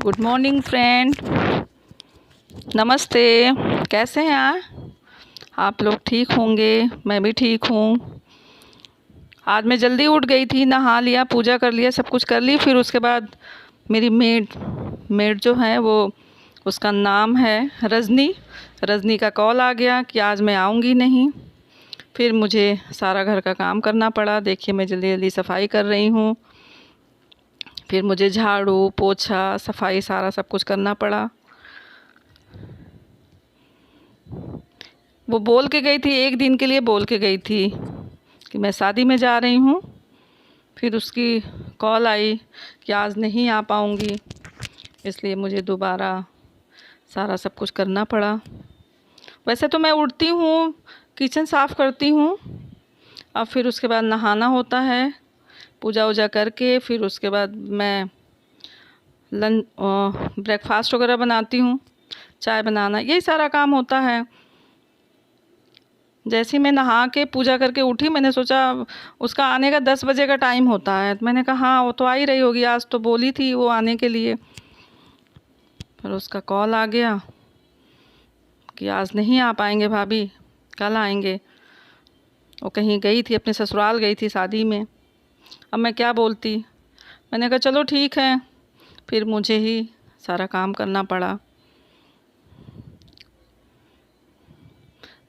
Good morning friend, नमस्ते। कैसे हैं आप लोग? ठीक होंगे, मैं भी ठीक हूँ। आज मैं जल्दी उठ गई थी, नहा लिया, पूजा कर लिया, सब कुछ कर ली। फिर उसके बाद मेरी मेड जो है वो, उसका नाम है रजनी। रजनी का कॉल आ गया कि आज मैं आऊँगी नहीं। फिर मुझे सारा घर का काम करना पड़ा। देखिए मैं जल्दी जल्दी सफाई कर रही हूँ। फिर मुझे झाड़ू पोछा सफाई सारा सब कुछ करना पड़ा। वो बोल के गई थी, एक दिन के लिए बोल के गई थी कि मैं शादी में जा रही हूँ। फिर उसकी कॉल आई कि आज नहीं आ पाऊँगी, इसलिए मुझे दोबारा सारा सब कुछ करना पड़ा। वैसे तो मैं उठती हूँ, किचन साफ़ करती हूँ, अब फिर उसके बाद नहाना होता है, पूजा वूजा करके फिर उसके बाद मैं ब्रेकफास्ट वगैरह बनाती हूँ, चाय बनाना, यही सारा काम होता है। जैसे ही मैं नहा के पूजा करके उठी, मैंने सोचा उसका आने का 10 बजे का टाइम होता है, तो मैंने कहा हाँ वो तो आ ही रही होगी, आज तो बोली थी वो आने के लिए। फिर उसका कॉल आ गया कि आज नहीं आ पाएंगे भाभी, कल आएंगे। वो कहीं गई थी, अपने ससुराल गई थी शादी में। अब मैं क्या बोलती, मैंने कहा चलो ठीक है। फिर मुझे ही सारा काम करना पड़ा।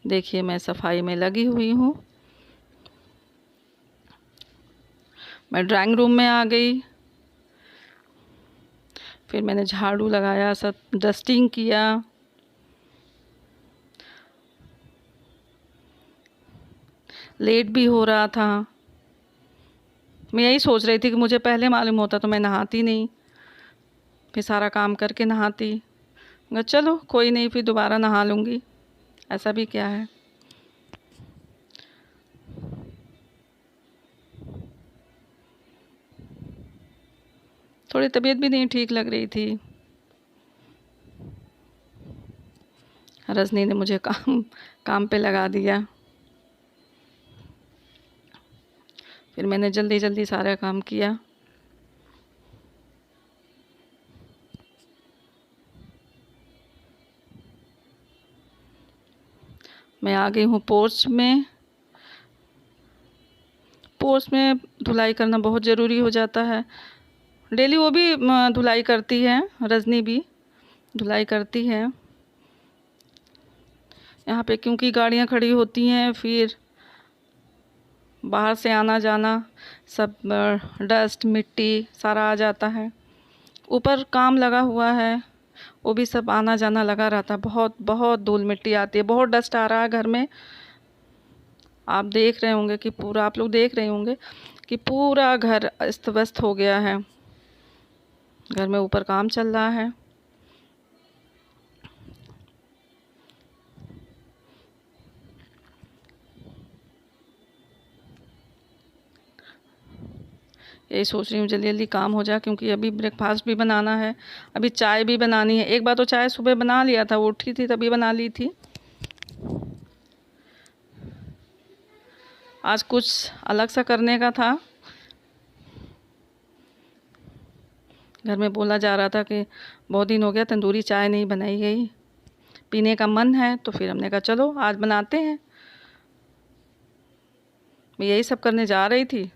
देखिए मैं सफाई में लगी हुई हूँ। मैं ड्राइंग रूम में आ गई। फिर मैंने झाड़ू लगाया, सब डस्टिंग किया। लेट भी हो रहा था। मैं यही सोच रही थी कि मुझे पहले मालूम होता तो मैं नहाती नहीं, फिर सारा काम करके नहाती। मगर चलो कोई नहीं, फिर दोबारा नहा लूँगी, ऐसा भी क्या है। थोड़ी तबीयत भी नहीं ठीक लग रही थी। रजनी ने मुझे काम पे लगा दिया। फिर मैंने जल्दी जल्दी सारा काम किया। मैं आ गई हूँ पोर्च में। पोर्च में धुलाई करना बहुत ज़रूरी हो जाता है। डेली वो भी धुलाई करती है, रजनी भी धुलाई करती है। यहाँ पे क्योंकि गाड़ियाँ खड़ी होती हैं, फिर बाहर से आना जाना, सब डस्ट मिट्टी सारा आ जाता है। ऊपर काम लगा हुआ है, वो भी सब आना जाना लगा रहता है। बहुत बहुत धूल मिट्टी आती है, बहुत डस्ट आ रहा है घर में। आप देख रहे होंगे कि पूरा, आप लोग देख रहे होंगे कि पूरा घर अस्त व्यस्त हो गया है। घर में ऊपर काम चल रहा है। यही सोच रही हूँ जल्दी जल्दी काम हो जाए, क्योंकि अभी ब्रेकफास्ट भी बनाना है, अभी चाय भी बनानी है। एक बार तो चाय सुबह बना लिया था, वो उठी थी तभी बना ली थी। आज कुछ अलग सा करने का था। घर में बोला जा रहा था कि बहुत दिन हो गया तंदूरी चाय नहीं बनाई गई, पीने का मन है, तो फिर हमने कहा चलो आज बनाते हैं। मैं यही सब करने जा रही थी,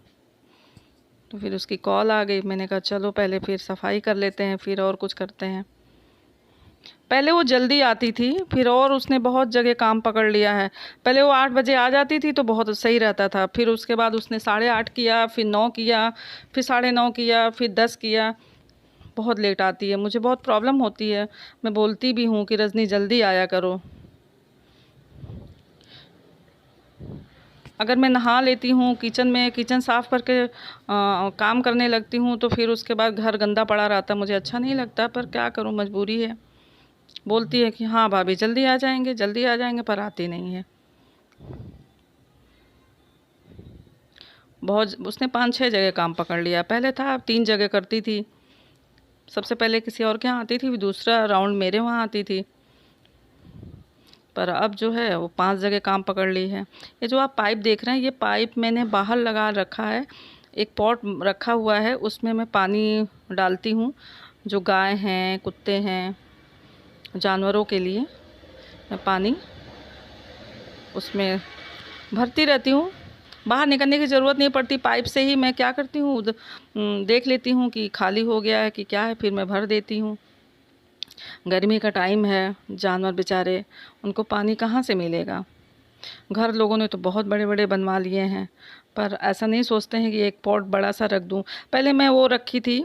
तो फिर उसकी कॉल आ गई। मैंने कहा चलो पहले फिर सफाई कर लेते हैं, फिर और कुछ करते हैं। पहले वो जल्दी आती थी, फिर और उसने बहुत जगह काम पकड़ लिया है। पहले वो 8 बजे आ जाती थी तो बहुत सही रहता था। फिर उसके बाद उसने 8:30 किया, फिर 9 किया, फिर 9:30 किया, फिर 10 किया। बहुत लेट आती है, मुझे बहुत प्रॉब्लम होती है। मैं बोलती भी हूँ कि रजनी जल्दी आया करो। अगर मैं नहा लेती हूँ, किचन साफ़ करके काम करने लगती हूँ, तो फिर उसके बाद घर गंदा पड़ा रहता है, मुझे अच्छा नहीं लगता। पर क्या करूँ, मजबूरी है। बोलती है कि हाँ भाभी जल्दी आ जाएंगे, जल्दी आ जाएंगे, पर आती नहीं है। बहुत, उसने 5-6 जगह काम पकड़ लिया। पहले था 3 जगह करती थी। सबसे पहले किसी और के यहाँ आती थी, फिर दूसरा राउंड मेरे वहाँ आती थी। पर अब जो है वो 5 जगह काम पकड़ ली है। ये जो आप पाइप देख रहे हैं, ये पाइप मैंने बाहर लगा रखा है। एक पॉट रखा हुआ है, उसमें मैं पानी डालती हूँ। जो गाय हैं, कुत्ते हैं, जानवरों के लिए मैं पानी उसमें भरती रहती हूँ। बाहर निकलने की ज़रूरत नहीं पड़ती, पाइप से ही मैं क्या करती हूँ, देख लेती हूँ कि खाली हो गया है कि क्या है, फिर मैं भर देती हूँ। गर्मी का टाइम है, जानवर बेचारे, उनको पानी कहाँ से मिलेगा। घर लोगों ने तो बहुत बड़े बड़े बनवा लिए हैं, पर ऐसा नहीं सोचते हैं कि एक पॉट बड़ा सा रख दूँ। पहले मैं वो रखी थी,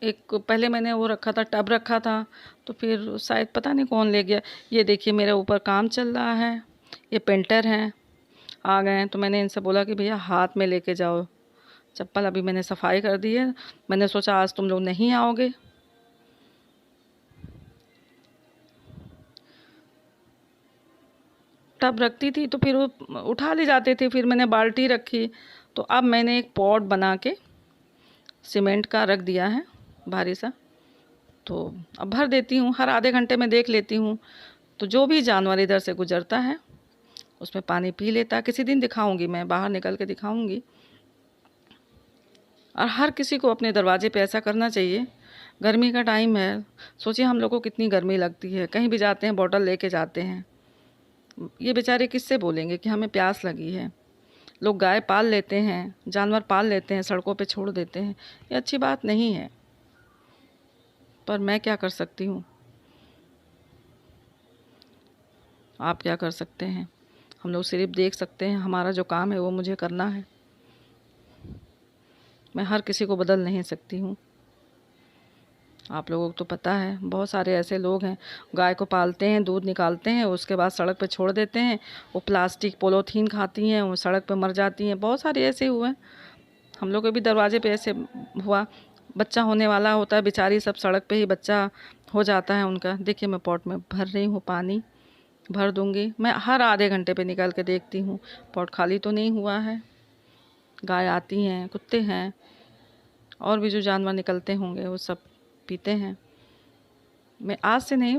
एक पहले मैंने वो रखा था, टब रखा था, तो फिर शायद पता नहीं कौन ले गया। ये देखिए मेरे ऊपर काम चल रहा है, ये पेंटर हैं, आ गए हैं, तो मैंने इनसे बोला कि भैया हाथ में लेके जाओ चप्पल। अभी मैंने सफाई कर दी है, मैंने सोचा आज तुम लोग नहीं आओगे। टब रखती थी तो फिर वो उठा ले जाते थे, फिर मैंने बाल्टी रखी, तो अब मैंने एक पॉट बना के सीमेंट का रख दिया है भारी सा, तो अब भर देती हूँ। हर आधे घंटे में देख लेती हूँ, तो जो भी जानवर इधर से गुजरता है उसमें पानी पी लेता है। किसी दिन दिखाऊंगी, मैं बाहर निकल के दिखाऊंगी। और हर किसी को अपने दरवाजे पे ऐसा करना चाहिए। गर्मी का टाइम है, सोचिए हम लोग को कितनी गर्मी लगती है, कहीं भी जाते हैं बॉटल लेके जाते हैं। ये बेचारे किससे बोलेंगे कि हमें प्यास लगी है। लोग गाय पाल लेते हैं, जानवर पाल लेते हैं, सड़कों पे छोड़ देते हैं, ये अच्छी बात नहीं है, पर मैं क्या कर सकती हूँ, आप क्या कर सकते हैं। हम लोग सिर्फ देख सकते हैं, हमारा जो काम है वो मुझे करना है। मैं हर किसी को बदल नहीं सकती हूँ। आप लोगों को तो पता है, बहुत सारे ऐसे लोग हैं, गाय को पालते हैं, दूध निकालते हैं, उसके बाद सड़क पे छोड़ देते हैं। वो प्लास्टिक पॉलीथीन खाती हैं, वो सड़क पे मर जाती हैं। बहुत सारे ऐसे हुए, हम लोग के भी दरवाजे पे ऐसे हुआ। बच्चा होने वाला होता है, बेचारी सब सड़क पे ही बच्चा हो जाता है उनका। देखिए मैं पॉट में भर रही हूँ पानी, भर दूँगी। मैं हर आधे घंटे पे निकाल के देखती हूँ पॉट खाली तो नहीं हुआ है। गाय आती हैं, कुत्ते हैं, और भी जो जानवर निकलते होंगे वो सब पीते हैं। मैं आज से नहीं,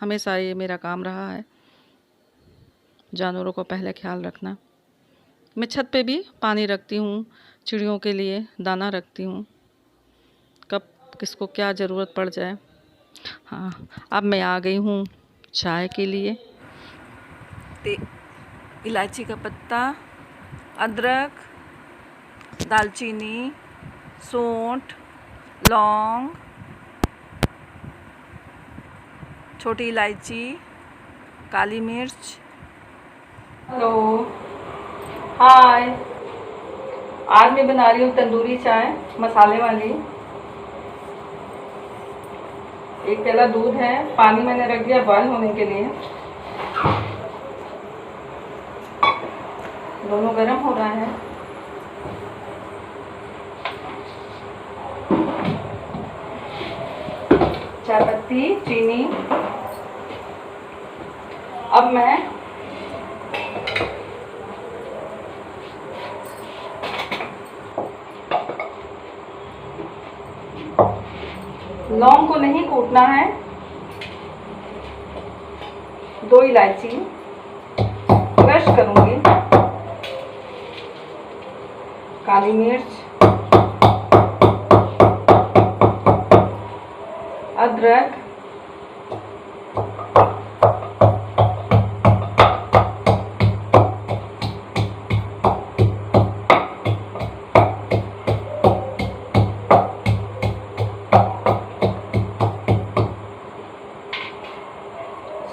हमेशा ये मेरा काम रहा है, जानवरों को पहले ख्याल रखना। मैं छत पे भी पानी रखती हूँ, चिड़ियों के लिए दाना रखती हूँ, कब किसको क्या ज़रूरत पड़ जाए। हाँ, अब मैं आ गई हूँ चाय के लिए। इलायची का पत्ता, अदरक, दालचीनी, सौंठ, लौंग, छोटी इलायची, काली मिर्च। हेलो, हाय। आज मैं बना रही हूँ तंदूरी चाय, मसाले वाली। एक प्याला दूध है, पानी मैंने रख दिया बॉयल होने के लिए। दोनों गर्म हो रहा है। चाय पत्ती, चीनी। अब मैं लौंग को नहीं कूटना है, 2 इलायची क्रश करूंगी, काली मिर्च, अदरक,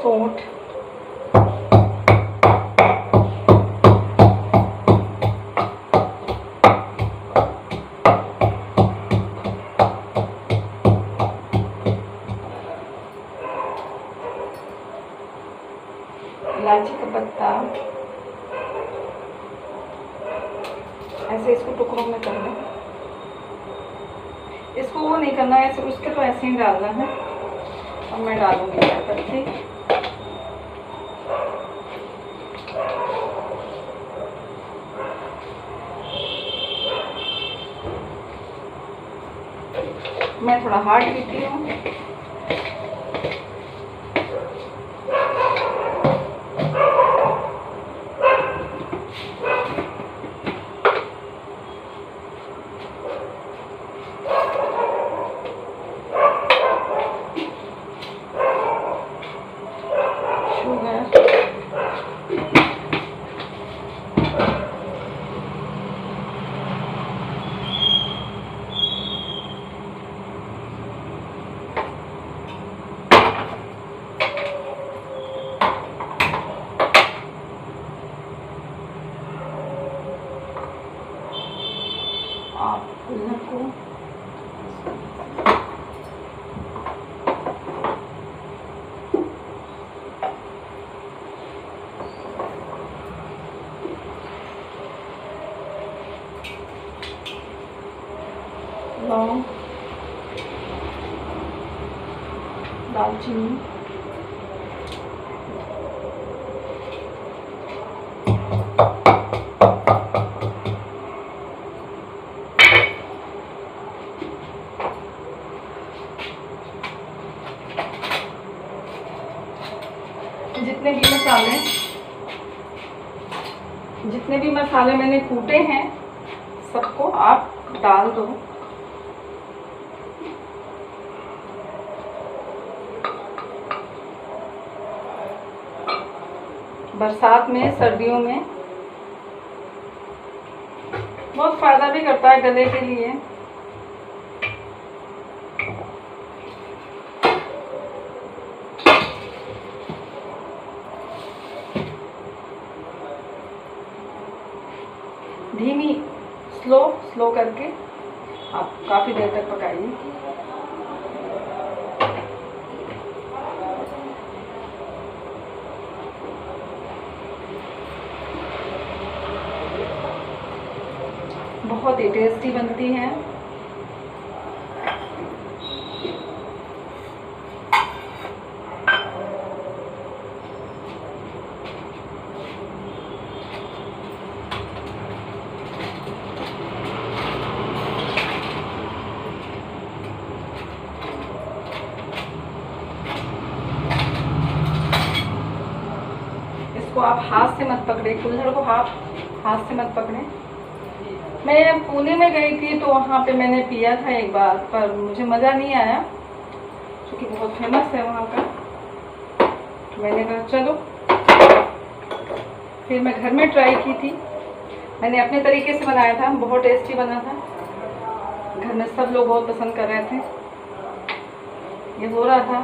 सौंठ, इलायची का पत्ता। ऐसे इसको टुकड़ों में कर लें। इसको वो नहीं करना है, ऐसे उसके तो ऐसे ही डालना है। अब मैं डालूंगी चाय पत्ती, मैं थोड़ा हार्ड पीती हूँ। आप कुल्हड़ को लौंग, दालचीनी, जितने भी मसाले मैंने कूटे हैं सबको आप डाल दो। बरसात में, सर्दियों में बहुत फायदा भी करता है गले के लिए। धीमी स्लो करके आप काफ़ी देर तक पकाइए। बहुत ही टेस्टी बनती हैं। इसको आप हाथ से मत पकड़े, कुल्हड़ को हाथ से मत पकड़े। मैं पुणे में गई थी तो वहाँ पे मैंने पिया था एक बार, पर मुझे मज़ा नहीं आया क्योंकि बहुत फेमस है वहाँ का। तो मैंने कहा चलो, फिर मैं घर में ट्राई की थी। मैंने अपने तरीके से बनाया था, बहुत टेस्टी बना था। घर में सब लोग बहुत पसंद कर रहे थे। ये हो रहा था,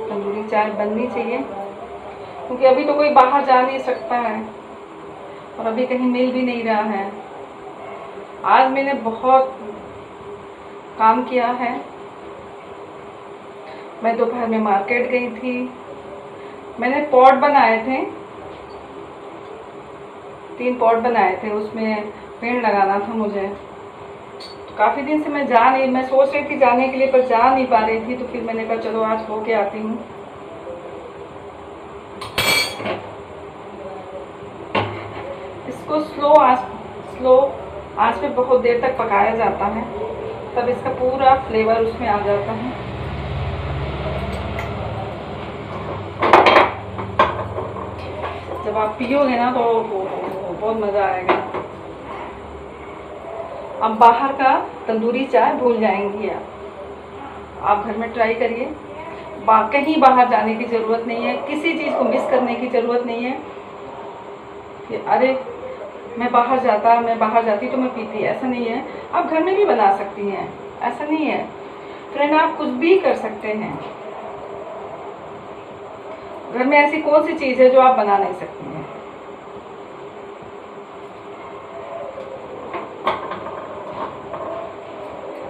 तंदूरी चाय बननी चाहिए क्योंकि अभी तो कोई बाहर जा नहीं सकता है और अभी कहीं मिल भी नहीं रहा है। आज मैंने बहुत काम किया है। मैं दोपहर में मार्केट गई थी। मैंने पॉट बनाए थे, 3 पॉट बनाए थे, उसमें पेड़ लगाना था मुझे। तो काफ़ी दिन से मैं सोच रही थी जाने के लिए पर जा नहीं पा रही थी। तो फिर मैंने कहा चलो आज होके आती हूँ। इसको स्लो आंच पे बहुत देर तक पकाया जाता है, तब इसका पूरा फ्लेवर उसमें आ जाता है। जब आप पियोगे ना तो बहुत मज़ा आएगा। अब बाहर का तंदूरी चाय भूल जाएंगी आप घर में ट्राई करिए। कहीं बाहर जाने की ज़रूरत नहीं है, किसी चीज़ को मिस करने की ज़रूरत नहीं है कि अरे मैं बाहर जाती तो मैं पीती, ऐसा नहीं है। आप घर में भी बना सकती हैं, ऐसा नहीं है फ्रेंड। आप कुछ भी कर सकते हैं। घर में ऐसी कौन सी चीज़ है जो आप बना नहीं सकती हैं।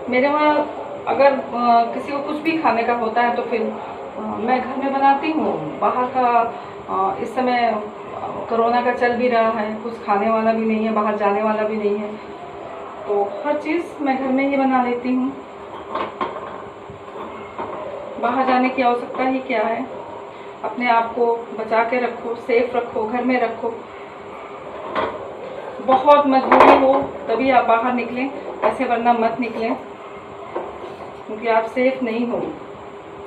मेरे वहाँ अगर किसी को कुछ भी खाने का होता है तो फिर मैं घर में बनाती हूँ। बाहर का इस समय कोरोना का चल भी रहा है, कुछ खाने वाला भी नहीं है, बाहर जाने वाला भी नहीं है, तो हर चीज़ मैं घर में ही बना लेती हूँ। बाहर जाने की आवश्यकता ही क्या है। अपने आप को बचा के रखो, सेफ रखो, घर में रखो। बहुत मजबूरी हो तभी आप बाहर निकलें, ऐसे वरना मत निकलें क्योंकि आप सेफ नहीं हो।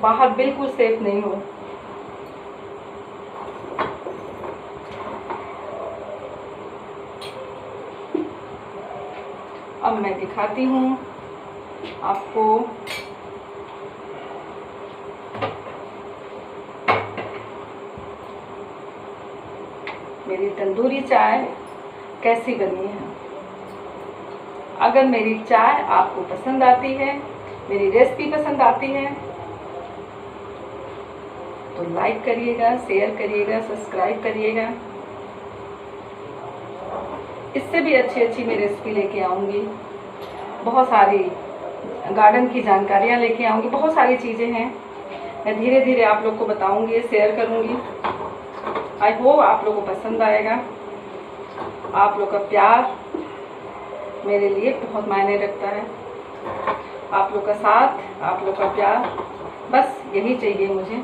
बाहर बिल्कुल सेफ नहीं हो। अब मैं दिखाती हूँ आपको मेरी तंदूरी चाय कैसी बनी है। अगर मेरी चाय आपको पसंद आती है, मेरी रेसिपी पसंद आती है तो लाइक करिएगा, शेयर करिएगा, सब्सक्राइब करिएगा। इससे भी अच्छी अच्छी मैं रेसिपी लेके आऊँगी। बहुत सारी गार्डन की जानकारियाँ लेके आऊँगी। बहुत सारी चीज़ें हैं, मैं धीरे धीरे आप लोग को बताऊँगी, शेयर करूँगी। आई होप आप लोग को पसंद आएगा। आप लोग का प्यार मेरे लिए बहुत मायने रखता है। आप लोग का साथ, आप लोग का प्यार, बस यही चाहिए मुझे।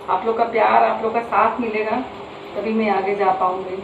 आप लोग का प्यार, आप लोग का साथ मिलेगा तभी मैं आगे जा पाऊँगी।